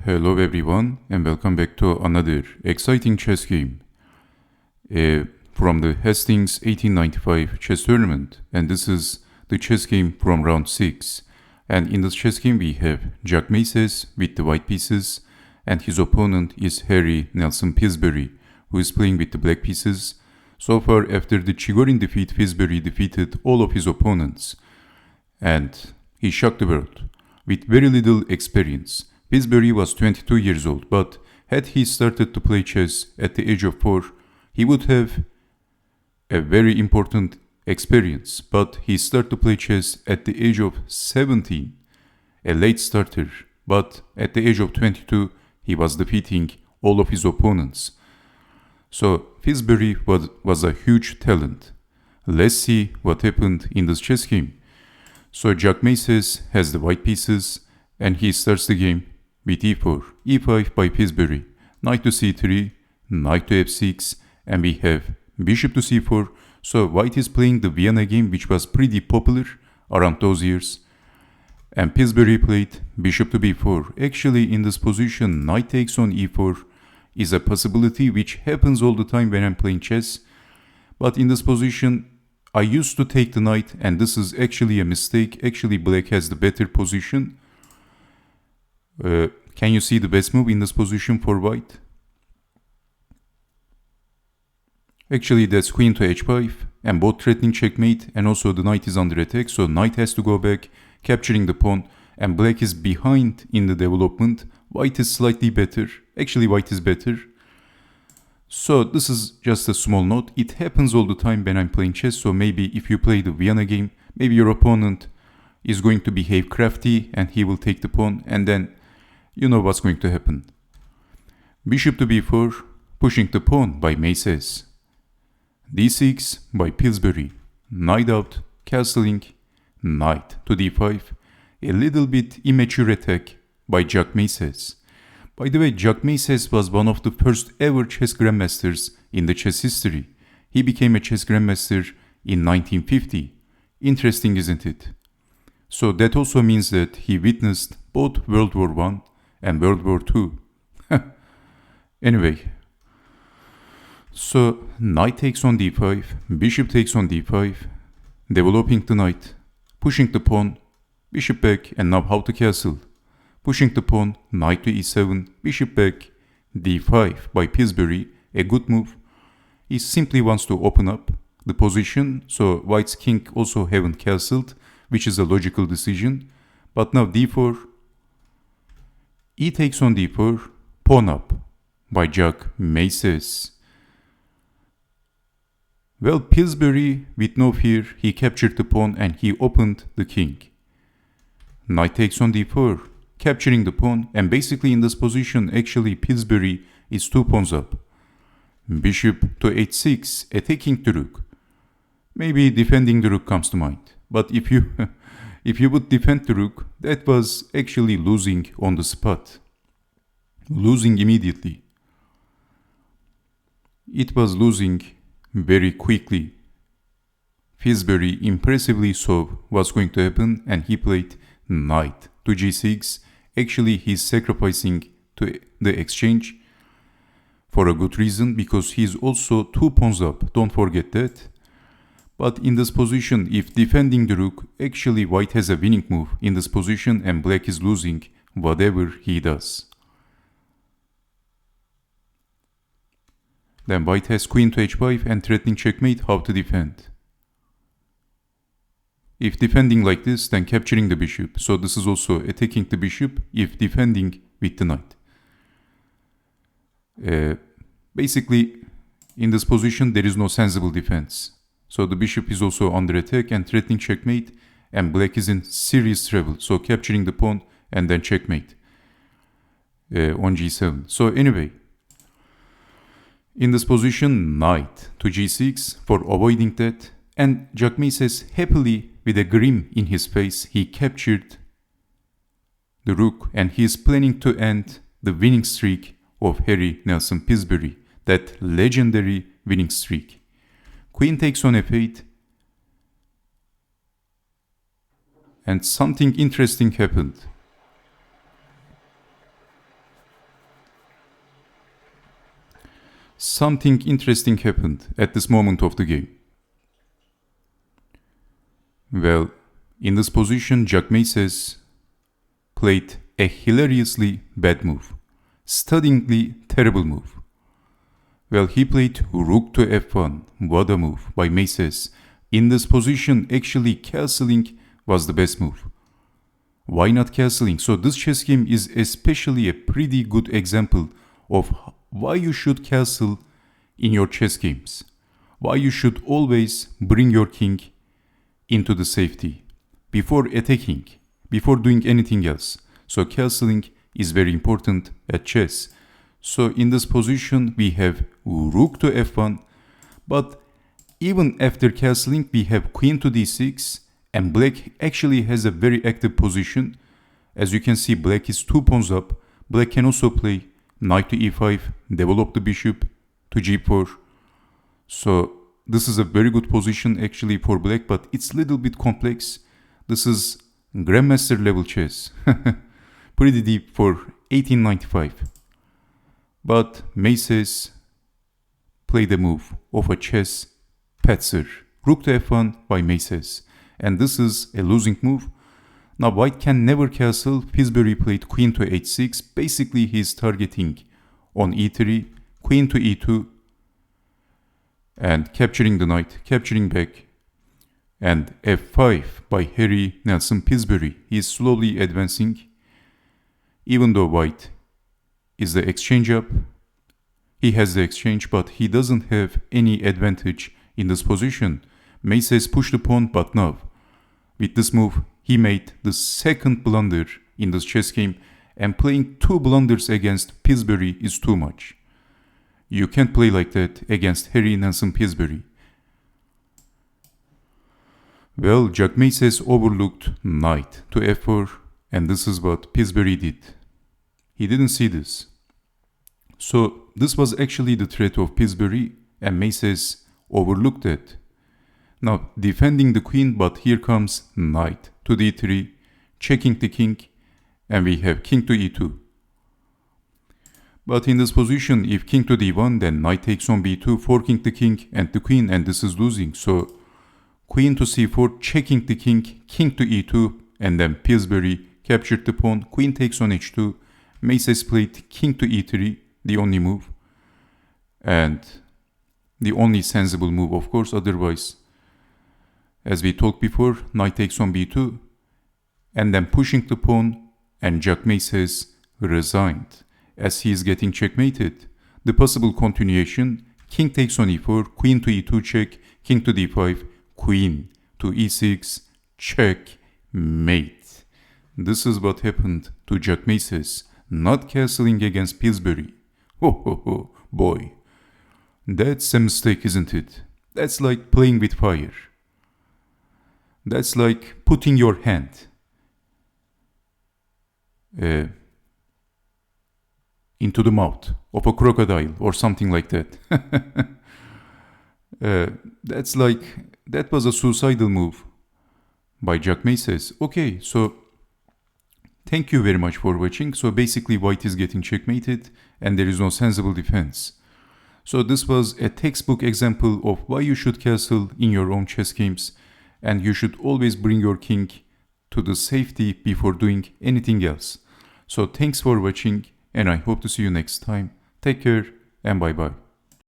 Hello everyone and welcome back to another exciting chess game from the Hastings 1895 chess tournament, and this is the chess game from round 6. And in this chess game we have Jacques Mieses with the white pieces and his opponent is Harry Nelson Pillsbury, who is playing with the black pieces. So far, after the Chigorin defeat, Pillsbury defeated all of his opponents and he shocked the world with very little experience. Pillsbury was 22 years old, but had he started to play chess at the age of 4, he would have a very important experience. But he started to play chess at the age of 17, a late starter, but at the age of 22, he was defeating all of his opponents. So Pillsbury was a huge talent. Let's see what happened in this chess game. So Jacques Mieses has the white pieces and he starts the game with e4, e5 by Pillsbury, knight to c3, knight to f6, and we have bishop to c4. So white is playing the Vienna game, which was pretty popular around those years. And Pillsbury played bishop to b4. Actually, in this position, knight takes on e4 is a possibility which happens all the time when I'm playing chess. But in this position, I used to take the knight, and this is actually a mistake. Actually, black has the better position. Can you see the best move in this position for white? Actually, that's queen to h5 and both threatening checkmate, and also the knight is under attack, so knight has to go back, capturing the pawn, and black is behind in the development. White is slightly better. Actually, white is better. So this is just a small note. It happens all the time when I'm playing chess, so maybe if you play the Vienna game, maybe your opponent is going to behave crafty and he will take the pawn, and then you know what's going to happen. Bishop to b4, pushing the pawn by Mieses. d6 by Pillsbury, knight out, castling, knight to d5, a little bit immature attack by Jacques Mieses. By the way, Jacques Mieses was one of the first ever chess grandmasters in the chess history. He became a chess grandmaster in 1950. Interesting, isn't it? So that also means that he witnessed both World War I and World War II. Anyway, so knight takes on d5, bishop takes on d5, developing the knight, pushing the pawn, bishop back, and now how to castle. Pushing the pawn, knight to e7, bishop back, d5 by Pillsbury, a good move. He simply wants to open up the position, so white's king also haven't castled, which is a logical decision. But now d4, e takes on d4, pawn up by Jacques Mieses. Well, Pillsbury, with no fear, he captured the pawn and he opened the king. Knight takes on d4, capturing the pawn, and basically in this position, actually Pillsbury is 2 pawns up. Bishop to h6, attacking the rook. Maybe defending the rook comes to mind. But if you would defend the rook, that was actually losing on the spot. Losing immediately. It was losing very quickly. Pillsbury impressively saw what's going to happen and he played knight to g6. Actually, he's sacrificing to the exchange for a good reason, because he's also 2 pawns up. Don't forget that. But in this position, if defending the rook, actually white has a winning move in this position and black is losing whatever he does. Then white has queen to h5 and threatening checkmate. How to defend? If defending like this, then capturing the bishop. So this is also attacking the bishop if defending with the knight. Basically, in this position, there is no sensible defense. So the bishop is also under attack and threatening checkmate, and black is in serious trouble. So capturing the pawn and then checkmate on g7. So anyway, in this position, knight to g6 for avoiding that. And Jacques Mieses, happily with a grin in his face, he captured the rook and he is planning to end the winning streak of Harry Nelson Pillsbury, that legendary winning streak. Queen takes on f8 and something interesting happened. something interesting happened at this moment of the game. Well, in this position, Jacques Mieses played a hilariously bad move, stunningly terrible move. Well, he played rook to f1. What a move by Mieses. In this position, actually castling was the best move. Why not castling? So this chess game is especially a pretty good example of why you should castle in your chess games. Why you should always bring your king into the safety before attacking, before doing anything else. So castling is very important at chess. So in this position we have rook to f1, but even after castling we have queen to d6, and black actually has a very active position. As you can see, black is 2 pawns up. Black can also play knight to e5, develop the bishop to g4. So this is a very good position actually for black, but it's a little bit complex. This is grandmaster level chess. Pretty deep for 1895. But Mieses played the move of a chess patzer. Rook to f1 by Mieses. And this is a losing move. Now white can never castle. Pillsbury played queen to h6. Basically he is targeting on e3, queen to e2, and capturing the knight, capturing back. And f5 by Harry Nelson Pillsbury. He is slowly advancing. Even though white is the exchange up, he has the exchange, but he doesn't have any advantage in this position. Mieses pushed the pawn, but now, with this move, he made the second blunder in this chess game, and playing 2 blunders against Pillsbury is too much. You can't play like that against Harry Nelson Pillsbury. Well, Jacques Mieses overlooked knight to f4, and this is what Pillsbury did. He didn't see this. So this was actually the threat of Pillsbury, and Mieses overlooked it. Now defending the queen, but here comes knight to d3, checking the king, and we have king to e2. But in this position, if king to d1, then knight takes on b2, forking the king and the queen, and this is losing. So queen to c4, checking the king, king to e2, and then Pillsbury captured the pawn, queen takes on h2, Mieses played king to e3, the only move, and the only sensible move, of course. Otherwise, as we talked before, knight takes on b2, and then pushing the pawn, and Jacques Mieses resigned as he is getting checkmated. The possible continuation, king takes on e4, queen to e2 check, king to d5, queen to e6, checkmate. This is what happened to Jacques Mieses, not castling against Pillsbury. Ho, boy. That's a mistake, isn't it? That's like playing with fire. That's like putting your hand into the mouth of a crocodile or something like that. That was a suicidal move by Jacques Mieses. Okay, so thank you very much for watching. So basically white is getting checkmated and there is no sensible defense. So this was a textbook example of why you should castle in your own chess games, and you should always bring your king to the safety before doing anything else. So thanks for watching, and I hope to see you next time. Take care and bye bye.